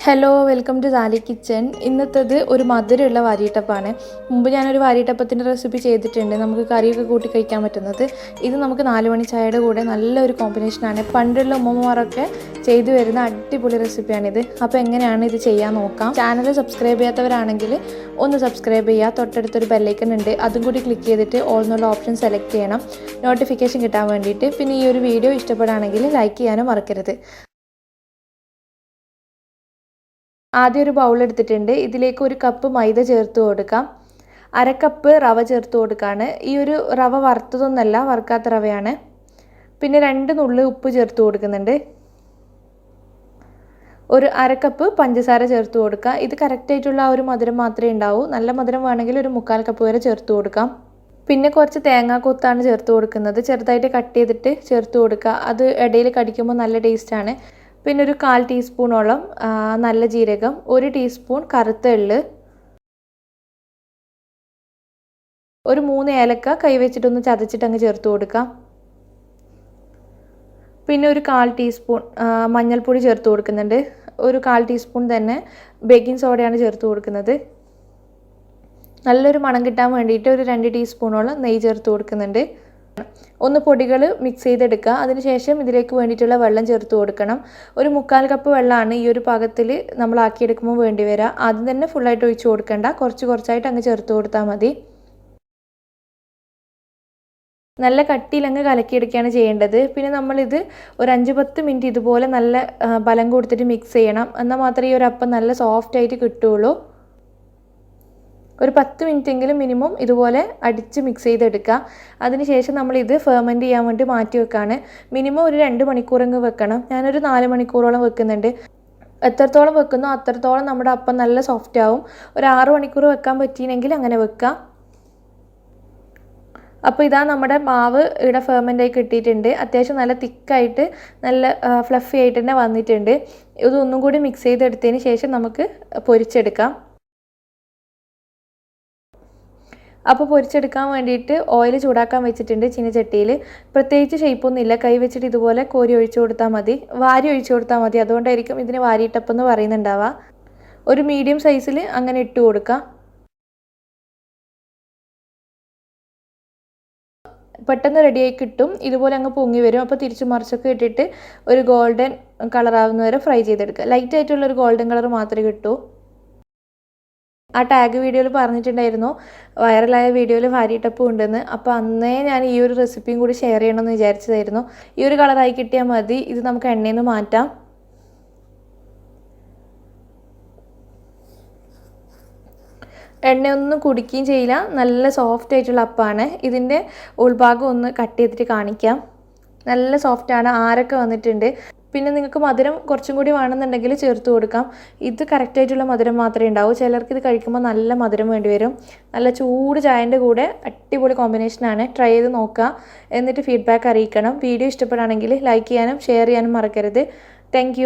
Hello welcome to Sally kitchen. ഇന്നത്തേത് ഒരു മധുരമുള്ള വാരിയിട്ടപ്പാണ്. മുമ്പ് ഞാനൊരു വാരിയിട്ടപ്പത്തിൻ്റെ റെസിപ്പി ചെയ്തിട്ടുണ്ട്, നമുക്ക് കറിയൊക്കെ കൂട്ടി കഴിക്കാൻ പറ്റുന്നത്. ഇത് നമുക്ക് 4 മണി ചായയുടെ കൂടെ നല്ലൊരു കോമ്പിനേഷനാണ്. പണ്ടുള്ള ഉമ്മമാരൊക്കെ ചെയ്തു വരുന്ന അടിപൊളി റെസിപ്പിയാണിത്. അപ്പോൾ എങ്ങനെയാണ് ഇത് ചെയ്യാൻ നോക്കാം. ചാനൽ സബ്സ്ക്രൈബ് ചെയ്യാത്തവരാണെങ്കിൽ ഒന്ന് സബ്സ്ക്രൈബ് ചെയ്യുക. തൊട്ടടുത്തൊരു ബെല്ലൈക്കൺ ഉണ്ട്, അതും കൂടി ക്ലിക്ക് ചെയ്തിട്ട് ഓൾ എന്നുള്ള ഓപ്ഷൻ സെലക്ട് ചെയ്യണം, നോട്ടിഫിക്കേഷൻ കിട്ടാൻ വേണ്ടിയിട്ട്. പിന്നെ ഈ ഒരു വീഡിയോ ഇഷ്ടപ്പെടുകയാണെങ്കിൽ ലൈക്ക് ചെയ്യാനും മറക്കരുത്. ആദ്യം ഒരു ബൗൾ എടുത്തിട്ടുണ്ട്. ഇതിലേക്ക് ഒരു കപ്പ് മൈദ ചേർത്ത് കൊടുക്കാം. അര കപ്പ് റവ ചേർത്ത് കൊടുക്കുകയാണ്. ഈ ഒരു റവ വറുത്തതൊന്നല്ല, വറുക്കാത്ത റവയാണ്. പിന്നെ 2 നുള്ളി ഉപ്പ് ചേർത്ത് കൊടുക്കുന്നുണ്ട്. ഒരു അര കപ്പ് പഞ്ചസാര ചേർത്ത് കൊടുക്കുക. ഇത് കറക്റ്റായിട്ടുള്ള ആ ഒരു മധുരം മാത്രമേ ഉണ്ടാവൂ. നല്ല മധുരം വേണമെങ്കിൽ ഒരു 1/4 കപ്പ് വരെ ചേർത്ത് കൊടുക്കാം. പിന്നെ കുറച്ച് തേങ്ങാക്കൊത്താണ് ചേർത്ത് കൊടുക്കുന്നത്. ചെറുതായിട്ട് കട്ട് ചെയ്തിട്ട് ചേർത്ത് കൊടുക്കുക. അത് ഇടയിൽ കടിക്കുമ്പോൾ നല്ല ടേസ്റ്റാണ്. പിന്നെ ഒരു 1/4 ടീസ്പൂണോളം നല്ല ജീരകം, 1 ടീസ്പൂൺ കറുത്ത എള്ള്, ഒരു 3 ഏലക്ക കൈവച്ചിട്ടൊന്ന് ചതച്ചിട്ട് അങ്ങ് ചേർത്ത് കൊടുക്കാം. പിന്നെ ഒരു 1/4 ടീസ്പൂൺ മഞ്ഞൾപ്പൊടി ചേർത്ത് കൊടുക്കുന്നുണ്ട്. ഒരു 1/4 ടീസ്പൂൺ തന്നെ ബേക്കിംഗ് സോഡയാണ് ചേർത്ത് കൊടുക്കുന്നത്. നല്ലൊരു മണം കിട്ടാൻ വേണ്ടിയിട്ട് ഒരു 2 ടീസ്പൂണോളം നെയ്യ് ചേർത്ത് കൊടുക്കുന്നുണ്ട്. ഒന്ന് പൊടികൾ മിക്സ് ചെയ്തെടുക്കുക. അതിനുശേഷം ഇതിലേക്ക് വേണ്ടിയിട്ടുള്ള വെള്ളം ചേർത്ത് കൊടുക്കണം. ഒരു 1/4 കപ്പ് വെള്ളമാണ് ഈ ഒരു പാകത്തിൽ നമ്മൾ ആക്കിയെടുക്കുമ്പോൾ വേണ്ടി വരിക. ആദ്യം തന്നെ ഫുള്ളായിട്ട് ഒഴിച്ച് കൊടുക്കണ്ട, കുറച്ചായിട്ട് അങ്ങ് ചേർത്ത് കൊടുത്താൽ മതി. നല്ല കട്ടിയിൽ അങ്ങ് കലക്കിയെടുക്കുകയാണ് ചെയ്യേണ്ടത്. പിന്നെ നമ്മളിത് ഒരു 5-10 മിനിറ്റ് ഇതുപോലെ നല്ല ബലം കൊടുത്തിട്ട് മിക്സ് ചെയ്യണം. എന്നാൽ മാത്രമേ ഈ ഒരു അപ്പം നല്ല സോഫ്റ്റ് ആയിട്ട് കിട്ടുകയുള്ളൂ. ഒരു 10 മിനിറ്റെങ്കിലും മിനിമം ഇതുപോലെ അടിച്ച് മിക്സ് ചെയ്തെടുക്കുക. അതിനുശേഷം നമ്മളിത് ഫെർമെൻറ്റ് ചെയ്യാൻ വേണ്ടി മാറ്റി വെക്കുകയാണ്. മിനിമം ഒരു 2 മണിക്കൂറെങ്കിലും വെക്കണം. ഞാനൊരു 4 മണിക്കൂറോളം വെക്കുന്നുണ്ട്. എത്രത്തോളം വെക്കുന്നോ അത്രത്തോളം നമ്മുടെ അപ്പം നല്ല സോഫ്റ്റ് ആവും. ഒരു 6 മണിക്കൂർ വെക്കാൻ പറ്റിയെങ്കിൽ അങ്ങനെ വെക്കുക. അപ്പോൾ ഇതാ നമ്മുടെ മാവ് ഇവിടെ ഫെർമെൻ്റായി കിട്ടിയിട്ടുണ്ട്. അത്യാവശ്യം നല്ല തിക്കായിട്ട് നല്ല ഫ്ലഫി ആയിട്ട് തന്നെ വന്നിട്ടുണ്ട്. ഇതൊന്നും കൂടി മിക്സ് ചെയ്തെടുത്തതിന് ശേഷം നമുക്ക് പൊരിച്ചെടുക്കാം. അപ്പോൾ പൊരിച്ചെടുക്കാൻ വേണ്ടിയിട്ട് ഓയിൽ ചൂടാക്കാൻ വെച്ചിട്ടുണ്ട് ചീനച്ചട്ടിയിൽ. പ്രത്യേകിച്ച് ഷേപ്പൊന്നുമില്ല, കൈ വെച്ചിട്ട് ഇതുപോലെ കോരി ഒഴിച്ചു കൊടുത്താൽ മതി, വാരി ഒഴിച്ചു കൊടുത്താൽ മതി. അതുകൊണ്ടായിരിക്കും ഇതിന് വാരിയിട്ടപ്പം എന്ന് പറയുന്നുണ്ടാവുക. ഒരു മീഡിയം സൈസിൽ അങ്ങനെ ഇട്ട് കൊടുക്കുക. പെട്ടെന്ന് റെഡിയായി കിട്ടും. ഇതുപോലെ അങ്ങ് പൊങ്ങി വരും. അപ്പോൾ തിരിച്ചു മറിച്ചൊക്കെ ഇട്ടിട്ട് ഒരു ഗോൾഡൻ കളറാവുന്ന വരെ ഫ്രൈ ചെയ്തെടുക്കുക. ലൈറ്റായിട്ടുള്ളൊരു ഗോൾഡൻ കളർ മാത്രമേ കിട്ടൂ. ആ ടാഗ് വീഡിയോയിൽ പറഞ്ഞിട്ടുണ്ടായിരുന്നു, വൈറലായ വീഡിയോയിൽ വാരിയിട്ടപ്പം ഉണ്ടെന്ന്. അപ്പോൾ അന്നേ ഞാൻ ഈ ഒരു റെസിപ്പിയും കൂടി ഷെയർ ചെയ്യണമെന്ന് വിചാരിച്ചതായിരുന്നു. ഈ ഒരു കളറായി കിട്ടിയാൽ മതി. ഇത് നമുക്ക് എണ്ണയിൽ നിന്ന് മാറ്റാം. എണ്ണയൊന്നും കുടിക്കുകയും ചെയ്യില്ല. നല്ല സോഫ്റ്റ് ആയിട്ടുള്ള അപ്പമാണ്. ഇതിൻ്റെ ഉൾഭാഗം ഒന്ന് കട്ട് ചെയ്തിട്ട് കാണിക്കാം. നല്ല സോഫ്റ്റാണ്, ആരൊക്കെ വന്നിട്ടുണ്ട്. പിന്നെ നിങ്ങൾക്ക് മധുരം കുറച്ചും കൂടി വേണമെന്നുണ്ടെങ്കിൽ ചേർത്ത് കൊടുക്കാം. ഇത് കറക്റ്റായിട്ടുള്ള മധുരം മാത്രമേ ഉണ്ടാവൂ. ചിലർക്ക് ഇത് കഴിക്കുമ്പോൾ നല്ല മധുരം വേണ്ടി വരും. നല്ല ചൂട് ചായൻ്റെ കൂടെ അടിപൊളി കോമ്പിനേഷനാണ്. ട്രൈ ചെയ്ത് നോക്കുക, എന്നിട്ട് ഫീഡ്ബാക്ക് അറിയിക്കണം. വീഡിയോ ഇഷ്ടപ്പെടുകയാണെങ്കിൽ ലൈക്ക് ചെയ്യാനും ഷെയർ ചെയ്യാനും മറക്കരുത്. താങ്ക്